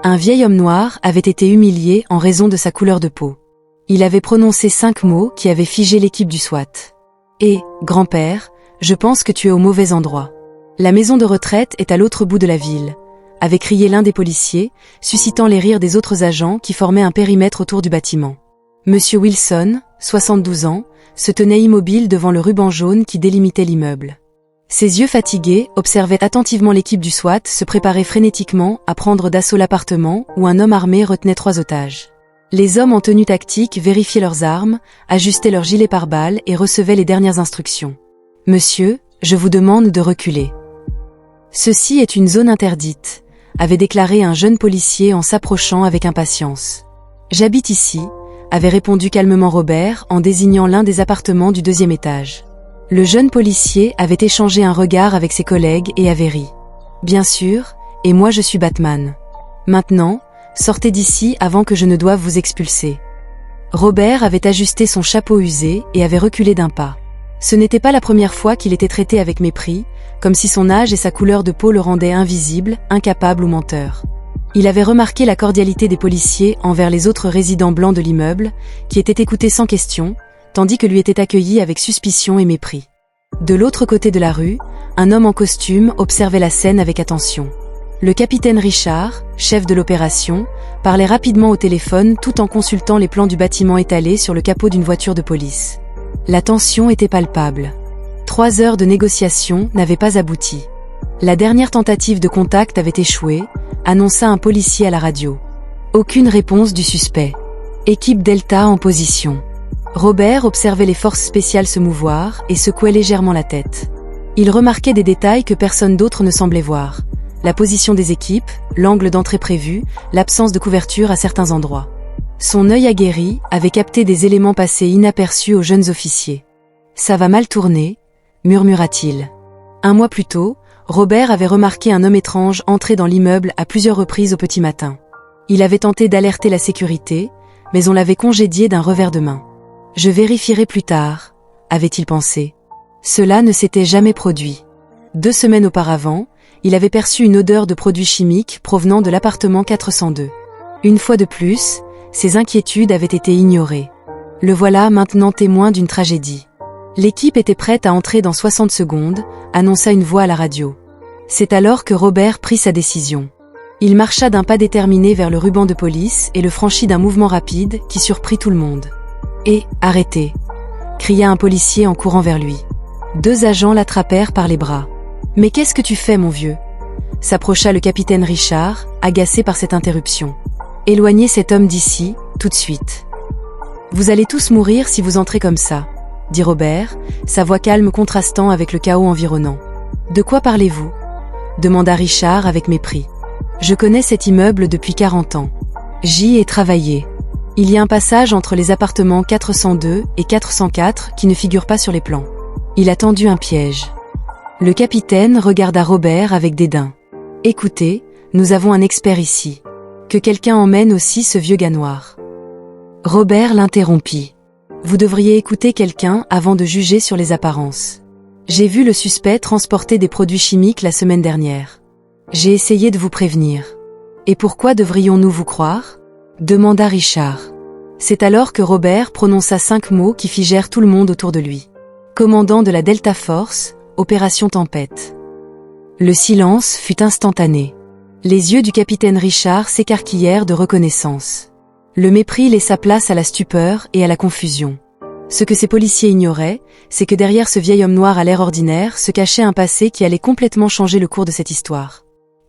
Un vieil homme noir avait été humilié en raison de sa couleur de peau. Il avait prononcé 5 mots qui avaient figé l'équipe du SWAT. « Eh, grand-père, je pense que tu es au mauvais endroit. La maison de retraite est à l'autre bout de la ville », avait crié l'un des policiers, suscitant les rires des autres agents qui formaient un périmètre autour du bâtiment. Monsieur Wilson, 72 ans, se tenait immobile devant le ruban jaune qui délimitait l'immeuble. Ses yeux fatigués observaient attentivement l'équipe du SWAT se préparer frénétiquement à prendre d'assaut l'appartement où un homme armé retenait 3 otages. Les hommes en tenue tactique vérifiaient leurs armes, ajustaient leurs gilets pare-balles et recevaient les dernières instructions. « Monsieur, je vous demande de reculer. Ceci est une zone interdite », avait déclaré un jeune policier en s'approchant avec impatience. « J'habite ici », avait répondu calmement Robert en désignant l'un des appartements du 2e étage. Le jeune policier avait échangé un regard avec ses collègues et avait ri. « Bien sûr, et moi je suis Batman. Maintenant, sortez d'ici avant que je ne doive vous expulser. » Robert avait ajusté son chapeau usé et avait reculé d'un pas. Ce n'était pas la première fois qu'il était traité avec mépris, comme si son âge et sa couleur de peau le rendaient invisible, incapable ou menteur. Il avait remarqué la cordialité des policiers envers les autres résidents blancs de l'immeuble, qui étaient écoutés sans question, tandis que lui était accueilli avec suspicion et mépris. De l'autre côté de la rue, un homme en costume observait la scène avec attention. Le capitaine Richard, chef de l'opération, parlait rapidement au téléphone tout en consultant les plans du bâtiment étalés sur le capot d'une voiture de police. La tension était palpable. 3 heures de négociation n'avaient pas abouti. La dernière tentative de contact avait échoué, annonça un policier à la radio. Aucune réponse du suspect. Équipe Delta en position. Robert observait les forces spéciales se mouvoir et secouait légèrement la tête. Il remarquait des détails que personne d'autre ne semblait voir. La position des équipes, l'angle d'entrée prévu, l'absence de couverture à certains endroits. Son œil aguerri avait capté des éléments passés inaperçus aux jeunes officiers. « Ça va mal tourner », murmura-t-il. 1 mois plus tôt, Robert avait remarqué un homme étrange entrer dans l'immeuble à plusieurs reprises au petit matin. Il avait tenté d'alerter la sécurité, mais on l'avait congédié d'un revers de main. « Je vérifierai plus tard », avait-il pensé. Cela ne s'était jamais produit. 2 semaines auparavant, il avait perçu une odeur de produits chimiques provenant de l'appartement 402. Une fois de plus, ses inquiétudes avaient été ignorées. Le voilà maintenant témoin d'une tragédie. L'équipe était prête à entrer dans 60 secondes, annonça une voix à la radio. C'est alors que Robert prit sa décision. Il marcha d'un pas déterminé vers le ruban de police et le franchit d'un mouvement rapide qui surprit tout le monde. « Et, arrêtez !» cria un policier en courant vers lui. 2 agents l'attrapèrent par les bras. « Mais qu'est-ce que tu fais, mon vieux ?» s'approcha le capitaine Richard, agacé par cette interruption. « Éloignez cet homme d'ici, tout de suite. »« Vous allez tous mourir si vous entrez comme ça, » dit Robert, sa voix calme contrastant avec le chaos environnant. « De quoi parlez-vous » demanda Richard avec mépris. « Je connais cet immeuble depuis 40 ans. J'y ai travaillé. Il y a un passage entre les appartements 402 et 404 qui ne figure pas sur les plans. Il a tendu un piège. » Le capitaine regarda Robert avec dédain. « Écoutez, nous avons un expert ici. Que quelqu'un emmène aussi ce vieux gars noir. » Robert l'interrompit. « Vous devriez écouter quelqu'un avant de juger sur les apparences. J'ai vu le suspect transporter des produits chimiques la semaine dernière. J'ai essayé de vous prévenir. Et pourquoi devrions-nous vous croire ?» demanda Richard. C'est alors que Robert prononça 5 mots qui figèrent tout le monde autour de lui. Commandant de la Delta Force, Opération Tempête. Le silence fut instantané. Les yeux du capitaine Richard s'écarquillèrent de reconnaissance. Le mépris laissa place à la stupeur et à la confusion. Ce que ces policiers ignoraient, c'est que derrière ce vieil homme noir à l'air ordinaire se cachait un passé qui allait complètement changer le cours de cette histoire.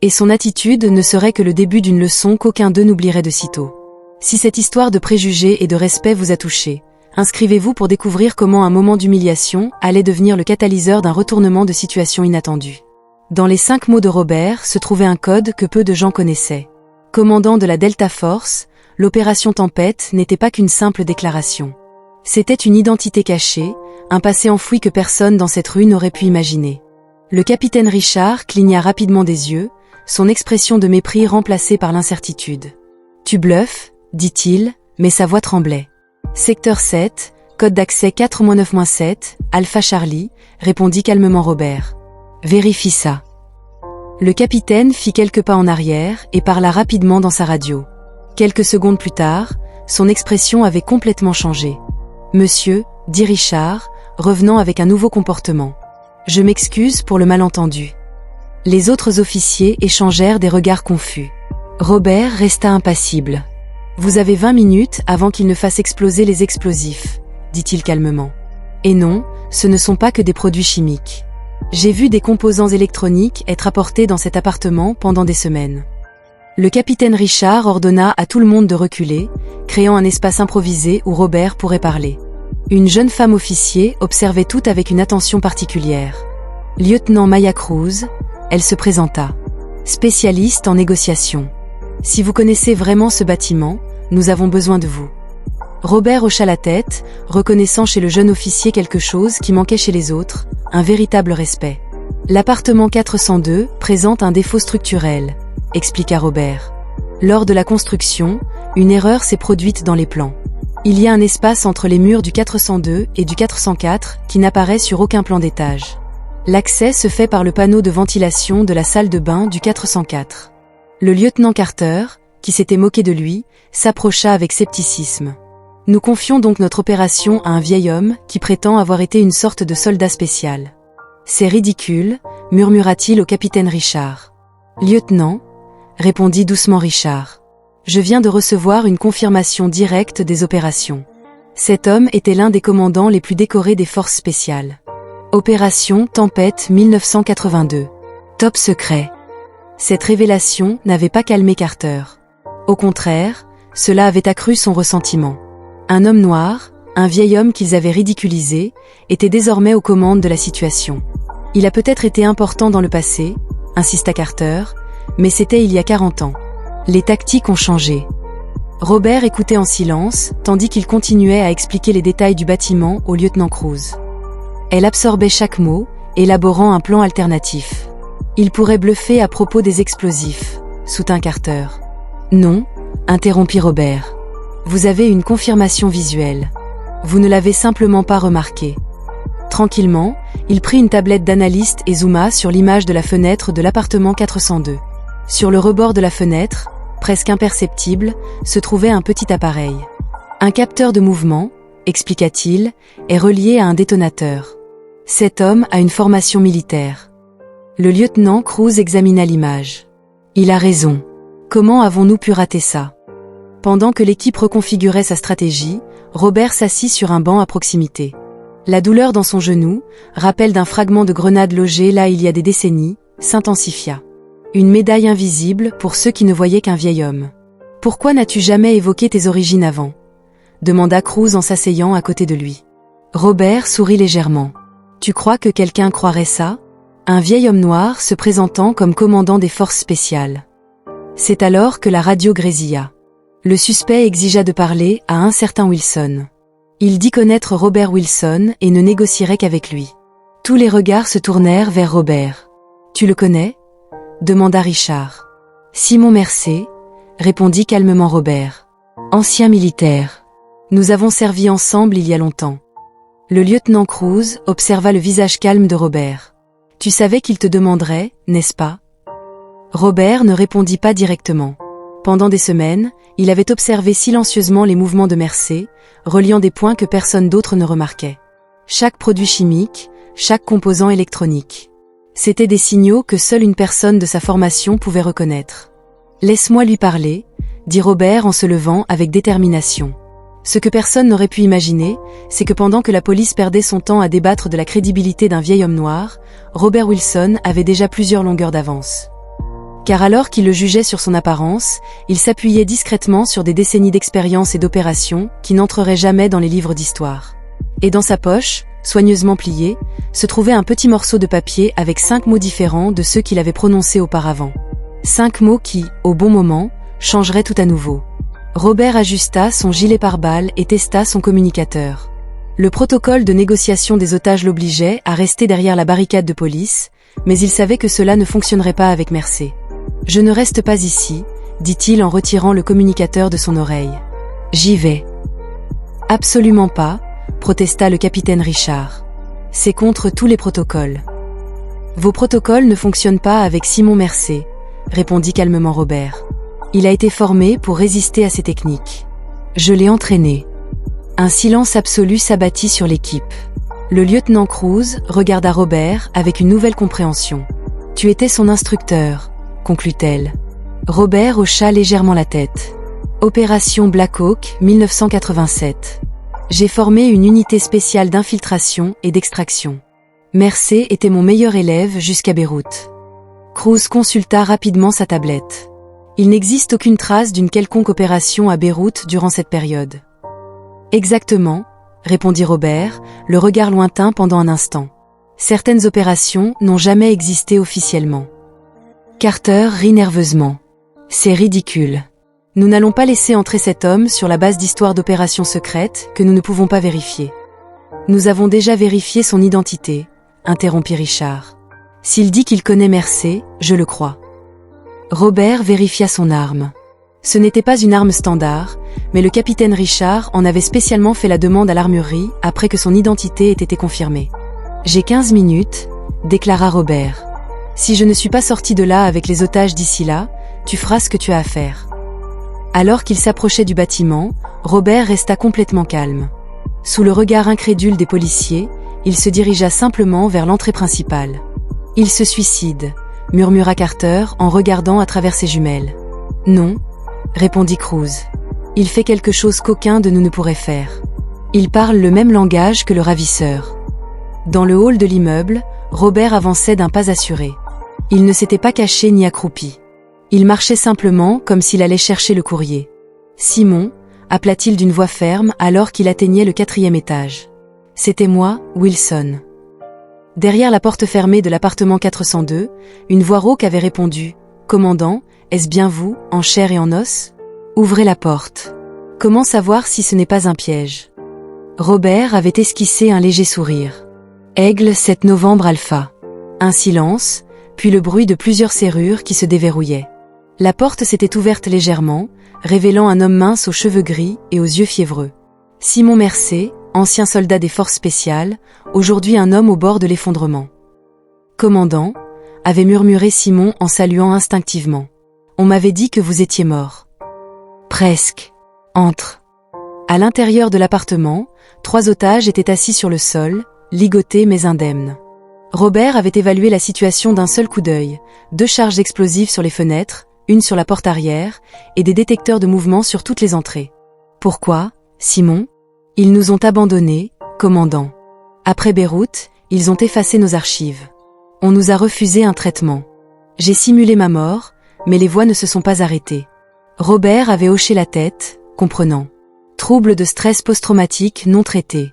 Et son attitude ne serait que le début d'une leçon qu'aucun d'eux n'oublierait de sitôt. Si cette histoire de préjugés et de respect vous a touché, inscrivez-vous pour découvrir comment un moment d'humiliation allait devenir le catalyseur d'un retournement de situation inattendu. Dans les 5 mots de Robert se trouvait un code que peu de gens connaissaient. Commandant de la Delta Force, l'opération Tempête n'était pas qu'une simple déclaration. C'était une identité cachée, un passé enfoui que personne dans cette rue n'aurait pu imaginer. Le capitaine Richard cligna rapidement des yeux, son expression de mépris remplacée par l'incertitude. « Tu bluffes » dit-il, mais sa voix tremblait. « Secteur 7, code d'accès 4-9-7, Alpha Charlie » répondit calmement Robert. « Vérifie ça. » Le capitaine fit quelques pas en arrière et parla rapidement dans sa radio. Quelques secondes plus tard, son expression avait complètement changé. « Monsieur », dit Richard, revenant avec un nouveau comportement. « Je m'excuse pour le malentendu. » Les autres officiers échangèrent des regards confus. Robert resta impassible. « Vous avez 20 minutes avant qu'il ne fasse exploser les explosifs, » dit-il calmement. « Et non, ce ne sont pas que des produits chimiques. J'ai vu des composants électroniques être apportés dans cet appartement pendant des semaines. » Le capitaine Richard ordonna à tout le monde de reculer, créant un espace improvisé où Robert pourrait parler. Une jeune femme officier observait tout avec une attention particulière. Lieutenant Maya Cruz, elle se présenta. Spécialiste en négociation. Si vous connaissez vraiment ce bâtiment, nous avons besoin de vous. Robert hocha la tête, reconnaissant chez le jeune officier quelque chose qui manquait chez les autres, un véritable respect. L'appartement 402 présente un défaut structurel, expliqua Robert. Lors de la construction, une erreur s'est produite dans les plans. Il y a un espace entre les murs du 402 et du 404 qui n'apparaît sur aucun plan d'étage. L'accès se fait par le panneau de ventilation de la salle de bain du 404. Le lieutenant Carter, qui s'était moqué de lui, s'approcha avec scepticisme. Nous confions donc notre opération à un vieil homme qui prétend avoir été une sorte de soldat spécial. C'est ridicule, murmura-t-il au capitaine Richard. Lieutenant, répondit doucement Richard. Je viens de recevoir une confirmation directe des opérations. Cet homme était l'un des commandants les plus décorés des forces spéciales. Opération Tempête 1982. Top secret. Cette révélation n'avait pas calmé Carter. Au contraire, cela avait accru son ressentiment. Un homme noir, un vieil homme qu'ils avaient ridiculisé, était désormais aux commandes de la situation. Il a peut-être été important dans le passé, insista Carter, mais c'était il y a 40 ans. Les tactiques ont changé. Robert écoutait en silence, tandis qu'il continuait à expliquer les détails du bâtiment au lieutenant Cruz. Elle absorbait chaque mot, élaborant un plan alternatif. Il pourrait bluffer à propos des explosifs, soutint Carter. Non, interrompit Robert. Vous avez une confirmation visuelle. Vous ne l'avez simplement pas remarqué. Tranquillement, il prit une tablette d'analyste et zooma sur l'image de la fenêtre de l'appartement 402. Sur le rebord de la fenêtre, presque imperceptible, se trouvait un petit appareil. Un capteur de mouvement, expliqua-t-il, est relié à un détonateur. Cet homme a une formation militaire. Le lieutenant Cruz examina l'image. Il a raison. Comment avons-nous pu rater ça ? Pendant que l'équipe reconfigurait sa stratégie, Robert s'assit sur un banc à proximité. La douleur dans son genou, rappel d'un fragment de grenade logé là il y a des décennies, s'intensifia. Une médaille invisible pour ceux qui ne voyaient qu'un vieil homme. « Pourquoi n'as-tu jamais évoqué tes origines avant ?» demanda Cruz en s'asseyant à côté de lui. Robert sourit légèrement. « Tu crois que quelqu'un croirait ça ?» Un vieil homme noir se présentant comme commandant des forces spéciales. C'est alors que la radio grésilla. Le suspect exigea de parler à un certain Wilson. Il dit connaître Robert Wilson et ne négocierait qu'avec lui. Tous les regards se tournèrent vers Robert. « Tu le connais ?» demanda Richard. « Simon Mercé », répondit calmement Robert. « Ancien militaire. Nous avons servi ensemble il y a longtemps. » Le lieutenant Cruz observa le visage calme de Robert. « Tu savais qu'il te demanderait, n'est-ce pas ?» Robert ne répondit pas directement. Pendant des semaines, il avait observé silencieusement les mouvements de Mercé, reliant des points que personne d'autre ne remarquait. Chaque produit chimique, chaque composant électronique. C'étaient des signaux que seule une personne de sa formation pouvait reconnaître. « Laisse-moi lui parler », dit Robert en se levant avec détermination. Ce que personne n'aurait pu imaginer, c'est que pendant que la police perdait son temps à débattre de la crédibilité d'un vieil homme noir, Robert Wilson avait déjà plusieurs longueurs d'avance. Car alors qu'il le jugeait sur son apparence, il s'appuyait discrètement sur des décennies d'expérience et d'opérations qui n'entreraient jamais dans les livres d'histoire. Et dans sa poche, soigneusement pliée, se trouvait un petit morceau de papier avec 5 mots différents de ceux qu'il avait prononcés auparavant. 5 mots qui, au bon moment, changeraient tout à nouveau. Robert ajusta son gilet pare-balles et testa son communicateur. Le protocole de négociation des otages l'obligeait à rester derrière la barricade de police, mais il savait que cela ne fonctionnerait pas avec Mercé. « Je ne reste pas ici », dit-il en retirant le communicateur de son oreille. « J'y vais. »« Absolument pas », protesta le capitaine Richard. « C'est contre tous les protocoles. » Vos protocoles ne fonctionnent pas avec Simon Mercé, répondit calmement Robert. Il a été formé pour résister à ces techniques. Je l'ai entraîné. Un silence absolu s'abattit sur l'équipe. Le lieutenant Cruz regarda Robert avec une nouvelle compréhension. Tu étais son instructeur, conclut-elle. Robert hocha légèrement la tête. Opération Black Hawk, 1987. J'ai formé une unité spéciale d'infiltration et d'extraction. Mercé était mon meilleur élève jusqu'à Beyrouth. Cruz consulta rapidement sa tablette. Il n'existe aucune trace d'une quelconque opération à Beyrouth durant cette période. Exactement, répondit Robert, le regard lointain pendant un instant. Certaines opérations n'ont jamais existé officiellement. Carter rit nerveusement. C'est ridicule. Nous n'allons pas laisser entrer cet homme sur la base d'histoires d'opérations secrètes que nous ne pouvons pas vérifier. Nous avons déjà vérifié son identité, interrompit Richard. S'il dit qu'il connaît Mercé, je le crois. Robert vérifia son arme. Ce n'était pas une arme standard, mais le capitaine Richard en avait spécialement fait la demande à l'armurerie après que son identité ait été confirmée. J'ai 15 minutes, déclara Robert. Si je ne suis pas sorti de là avec les otages d'ici là, tu feras ce que tu as à faire. Alors qu'il s'approchait du bâtiment, Robert resta complètement calme. Sous le regard incrédule des policiers, il se dirigea simplement vers l'entrée principale. Il se suicide, murmura Carter en regardant à travers ses jumelles. Non, répondit Cruz. Il fait quelque chose qu'aucun de nous ne pourrait faire. Il parle le même langage que le ravisseur. Dans le hall de l'immeuble, Robert avançait d'un pas assuré. Il ne s'était pas caché ni accroupi. Il marchait simplement comme s'il allait chercher le courrier. Simon, appela-t-il d'une voix ferme alors qu'il atteignait le 4e étage. C'était moi, Wilson. Derrière la porte fermée de l'appartement 402, une voix rauque avait répondu « Commandant, est-ce bien vous, en chair et en os ? Ouvrez la porte. Comment savoir si ce n'est pas un piège ?» Robert avait esquissé un léger sourire. Aigle 7 novembre Alpha. Un silence, puis le bruit de plusieurs serrures qui se déverrouillaient. La porte s'était ouverte légèrement, révélant un homme mince aux cheveux gris et aux yeux fiévreux. Simon Mercé, ancien soldat des forces spéciales, aujourd'hui un homme au bord de l'effondrement. « Commandant » avait murmuré Simon en saluant instinctivement. « On m'avait dit que vous étiez mort. »« Presque. Entre. » À l'intérieur de l'appartement, 3 otages étaient assis sur le sol, ligotés mais indemnes. Robert avait évalué la situation d'un seul coup d'œil, 2 charges explosives sur les fenêtres, une sur la porte arrière, et des détecteurs de mouvement sur toutes les entrées. « Pourquoi, Simon ? Ils nous ont abandonnés, commandant. Après Beyrouth, ils ont effacé nos archives. On nous a refusé un traitement. J'ai simulé ma mort, mais les voix ne se sont pas arrêtées. » Robert avait hoché la tête, comprenant. Trouble de stress post-traumatique non traité.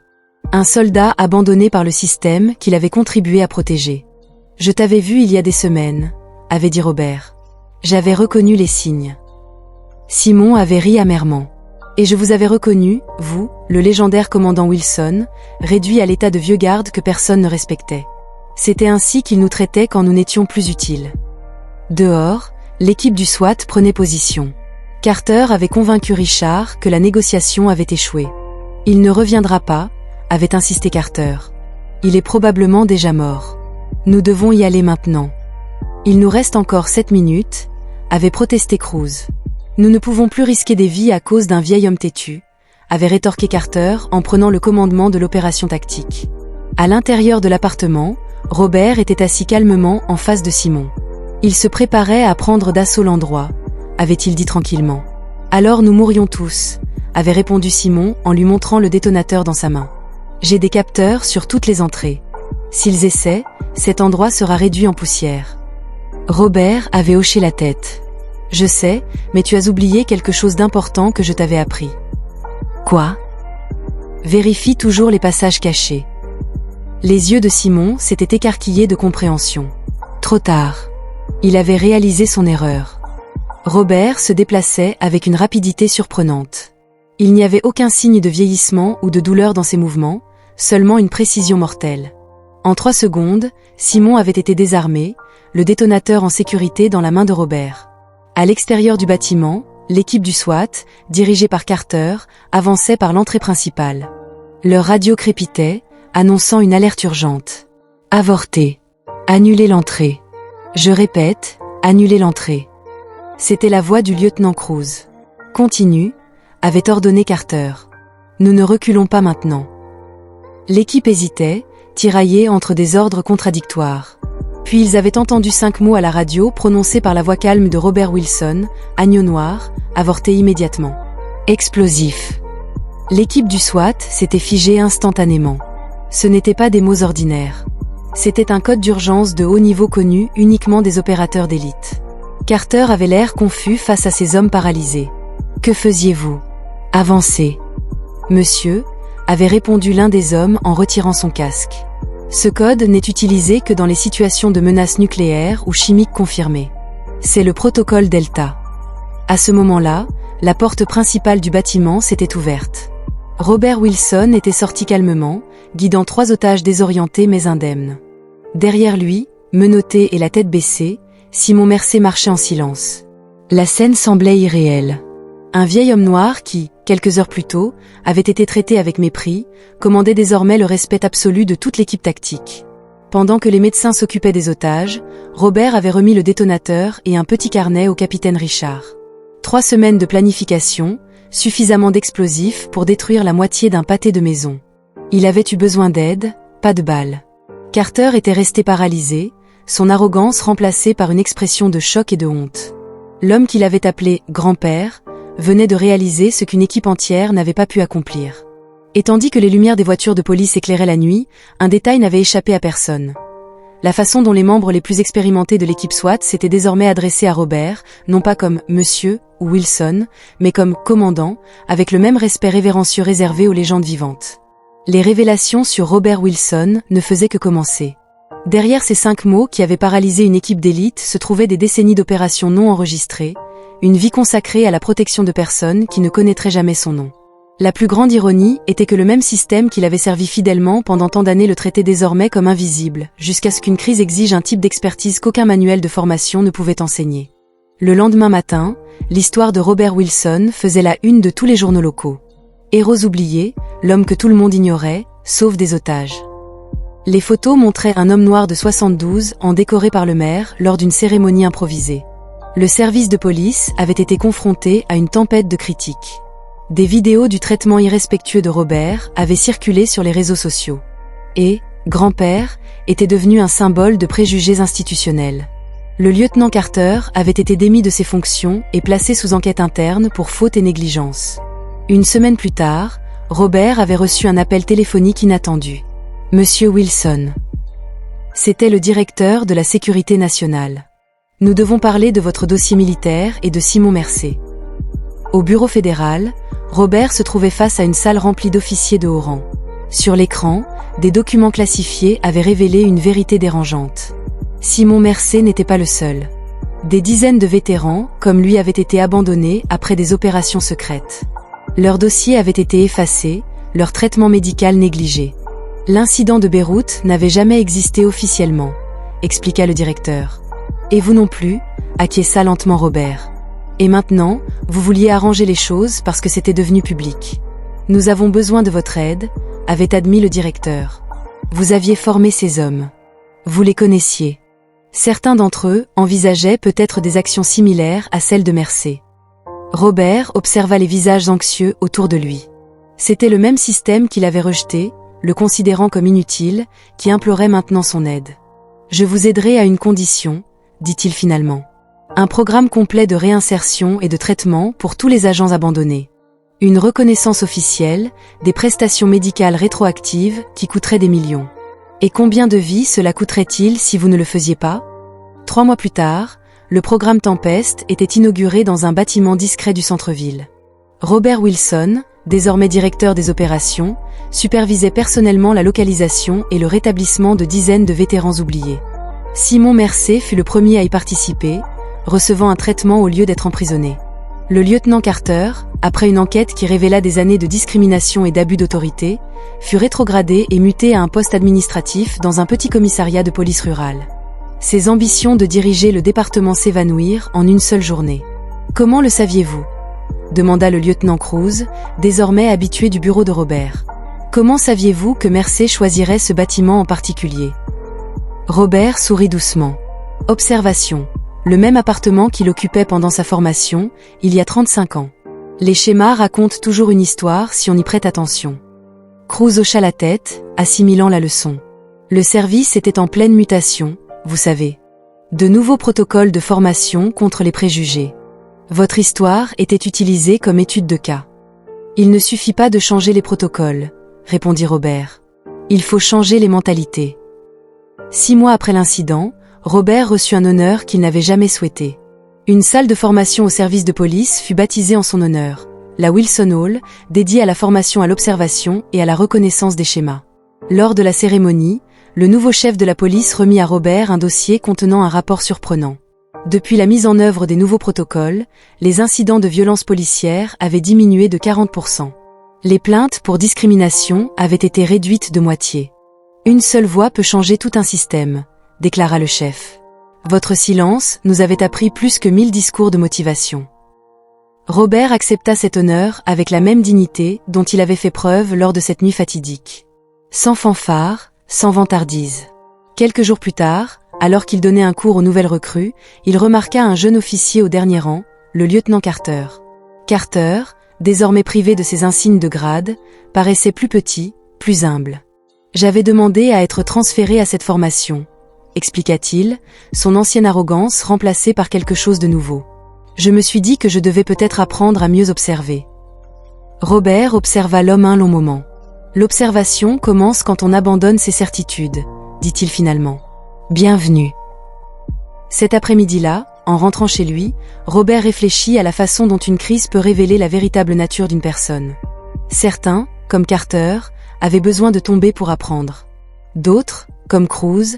Un soldat abandonné par le système qu'il avait contribué à protéger. « Je t'avais vu il y a des semaines, » avait dit Robert. J'avais reconnu les signes. Simon avait ri amèrement. Et je vous avais reconnu, vous, le légendaire commandant Wilson, réduit à l'état de vieux garde que personne ne respectait. C'était ainsi qu'il nous traitait quand nous n'étions plus utiles. Dehors, l'équipe du SWAT prenait position. Carter avait convaincu Richard que la négociation avait échoué. Il ne reviendra pas, avait insisté Carter. Il est probablement déjà mort. Nous devons y aller maintenant. Il nous reste encore 7 minutes, avait protesté Cruz. Nous ne pouvons plus risquer des vies à cause d'un vieil homme têtu, avait rétorqué Carter en prenant le commandement de l'opération tactique. À l'intérieur de l'appartement, Robert était assis calmement en face de Simon. Il se préparait à prendre d'assaut l'endroit, avait-il dit tranquillement. Alors nous mourrions tous, avait répondu Simon en lui montrant le détonateur dans sa main. J'ai des capteurs sur toutes les entrées. S'ils essaient, cet endroit sera réduit en poussière. Robert avait hoché la tête. Je sais, mais tu as oublié quelque chose d'important que je t'avais appris. Quoi ? Vérifie toujours les passages cachés. Les yeux de Simon s'étaient écarquillés de compréhension. Trop tard. Il avait réalisé son erreur. Robert se déplaçait avec une rapidité surprenante. Il n'y avait aucun signe de vieillissement ou de douleur dans ses mouvements, seulement une précision mortelle. En 3 secondes, Simon avait été désarmé, le détonateur en sécurité dans la main de Robert. À l'extérieur du bâtiment, l'équipe du SWAT, dirigée par Carter, avançait par l'entrée principale. Leur radio crépitait, annonçant une alerte urgente. Avorté. Annulez l'entrée. Je répète, annulez l'entrée. C'était la voix du lieutenant Cruz. Continue, avait ordonné Carter. Nous ne reculons pas maintenant. L'équipe hésitait, tiraillée entre des ordres contradictoires. Puis ils avaient entendu 5 mots à la radio prononcés par la voix calme de Robert Wilson, agneau noir, avorté immédiatement. Explosif. L'équipe du SWAT s'était figée instantanément. Ce n'étaient pas des mots ordinaires. C'était un code d'urgence de haut niveau connu uniquement des opérateurs d'élite. Carter avait l'air confus face à ces hommes paralysés. « Que faisiez-vous »« Avancez. »« Monsieur » avait répondu l'un des hommes en retirant son casque. Ce code n'est utilisé que dans les situations de menaces nucléaires ou chimiques confirmées. C'est le protocole Delta. À ce moment-là, la porte principale du bâtiment s'était ouverte. Robert Wilson était sorti calmement, guidant 3 otages désorientés mais indemnes. Derrière lui, menotté et la tête baissée, Simon Mercer marchait en silence. La scène semblait irréelle. Un vieil homme noir qui, quelques heures plus tôt, avait été traité avec mépris, commandait désormais le respect absolu de toute l'équipe tactique. Pendant que les médecins s'occupaient des otages, Robert avait remis le détonateur et un petit carnet au capitaine Richard. 3 semaines de planification, suffisamment d'explosifs pour détruire la moitié d'un pâté de maison. Il avait eu besoin d'aide, pas de balles. Carter était resté paralysé, son arrogance remplacée par une expression de choc et de honte. L'homme qu'il avait appelé « grand-père » venait de réaliser ce qu'une équipe entière n'avait pas pu accomplir. Et tandis que les lumières des voitures de police éclairaient la nuit, un détail n'avait échappé à personne. La façon dont les membres les plus expérimentés de l'équipe SWAT s'étaient désormais adressés à Robert, non pas comme « Monsieur » ou « Wilson », mais comme « Commandant », avec le même respect révérencieux réservé aux légendes vivantes. Les révélations sur Robert Wilson ne faisaient que commencer. Derrière ces 5 mots qui avaient paralysé une équipe d'élite se trouvaient des décennies d'opérations non enregistrées, une vie consacrée à la protection de personnes qui ne connaîtraient jamais son nom. La plus grande ironie était que le même système qui l'avait servi fidèlement pendant tant d'années le traitait désormais comme invisible, jusqu'à ce qu'une crise exige un type d'expertise qu'aucun manuel de formation ne pouvait enseigner. Le lendemain matin, l'histoire de Robert Wilson faisait la une de tous les journaux locaux. Héros oublié, l'homme que tout le monde ignorait, sauve des otages. Les photos montraient un homme noir de 72 ans décoré par le maire lors d'une cérémonie improvisée. Le service de police avait été confronté à une tempête de critiques. Des vidéos du traitement irrespectueux de Robert avaient circulé sur les réseaux sociaux. Et, grand-père, était devenu un symbole de préjugés institutionnels. Le lieutenant Carter avait été démis de ses fonctions et placé sous enquête interne pour faute et négligence. Une semaine plus tard, Robert avait reçu un appel téléphonique inattendu. Monsieur Wilson. C'était le directeur de la Sécurité nationale. Nous devons parler de votre dossier militaire et de Simon Mercer. Au bureau fédéral, Robert se trouvait face à une salle remplie d'officiers de haut rang. Sur l'écran, des documents classifiés avaient révélé une vérité dérangeante. Simon Mercer n'était pas le seul. Des dizaines de vétérans, comme lui, avaient été abandonnés après des opérations secrètes. Leurs dossiers avaient été effacés, leur traitement médical négligé. L'incident de Beyrouth n'avait jamais existé officiellement, expliqua le directeur. Et vous non plus, acquiesça lentement Robert. Et maintenant, vous vouliez arranger les choses parce que c'était devenu public. Nous avons besoin de votre aide, avait admis le directeur. Vous aviez formé ces hommes. Vous les connaissiez. Certains d'entre eux envisageaient peut-être des actions similaires à celles de Mercer. Robert observa les visages anxieux autour de lui. C'était le même système qu'il avait rejeté, le considérant comme inutile, qui implorait maintenant son aide. « Je vous aiderai à une condition », dit-il finalement. Un programme complet de réinsertion et de traitement pour tous les agents abandonnés. Une reconnaissance officielle, des prestations médicales rétroactives qui coûteraient des millions. Et combien de vies cela coûterait-il si vous ne le faisiez pas ? 3 mois plus tard, le programme Tempest était inauguré dans un bâtiment discret du centre-ville. Robert Wilson, désormais directeur des opérations, supervisait personnellement la localisation et le rétablissement de dizaines de vétérans oubliés. Simon Mercer fut le premier à y participer, recevant un traitement au lieu d'être emprisonné. Le lieutenant Carter, après une enquête qui révéla des années de discrimination et d'abus d'autorité, fut rétrogradé et muté à un poste administratif dans un petit commissariat de police rurale. Ses ambitions de diriger le département s'évanouirent en une seule journée. « Comment le saviez-vous » demanda le lieutenant Cruz, désormais habitué du bureau de Robert. « Comment saviez-vous que Mercer choisirait ce bâtiment en particulier » Robert sourit doucement. Observation. Le même appartement qu'il occupait pendant sa formation, il y a 35 ans. Les schémas racontent toujours une histoire si on y prête attention. Cruz hocha la tête, assimilant la leçon. Le service était en pleine mutation, vous savez. De nouveaux protocoles de formation contre les préjugés. Votre histoire était utilisée comme étude de cas. Il ne suffit pas de changer les protocoles, répondit Robert. Il faut changer les mentalités. 6 mois après l'incident, Robert reçut un honneur qu'il n'avait jamais souhaité. Une salle de formation au service de police fut baptisée en son honneur, la Wilson Hall, dédiée à la formation à l'observation et à la reconnaissance des schémas. Lors de la cérémonie, le nouveau chef de la police remit à Robert un dossier contenant un rapport surprenant. Depuis la mise en œuvre des nouveaux protocoles, les incidents de violence policière avaient diminué de 40%. Les plaintes pour discrimination avaient été réduites de moitié. Une seule voix peut changer tout un système, déclara le chef. Votre silence nous avait appris plus que 1000 discours de motivation. Robert accepta cet honneur avec la même dignité dont il avait fait preuve lors de cette nuit fatidique. Sans fanfare, sans vantardise. Quelques jours plus tard, alors qu'il donnait un cours aux nouvelles recrues, il remarqua un jeune officier au dernier rang, le lieutenant Carter. Carter, désormais privé de ses insignes de grade, paraissait plus petit, plus humble. J'avais demandé à être transféré à cette formation, expliqua-t-il, son ancienne arrogance remplacée par quelque chose de nouveau. Je me suis dit que je devais peut-être apprendre à mieux observer. Robert observa l'homme un long moment. L'observation commence quand on abandonne ses certitudes, dit-il finalement. Bienvenue. Cet après-midi-là, en rentrant chez lui, Robert réfléchit à la façon dont une crise peut révéler la véritable nature d'une personne. Certains, comme Carter, avaient besoin de tomber pour apprendre. D'autres, comme Cruz,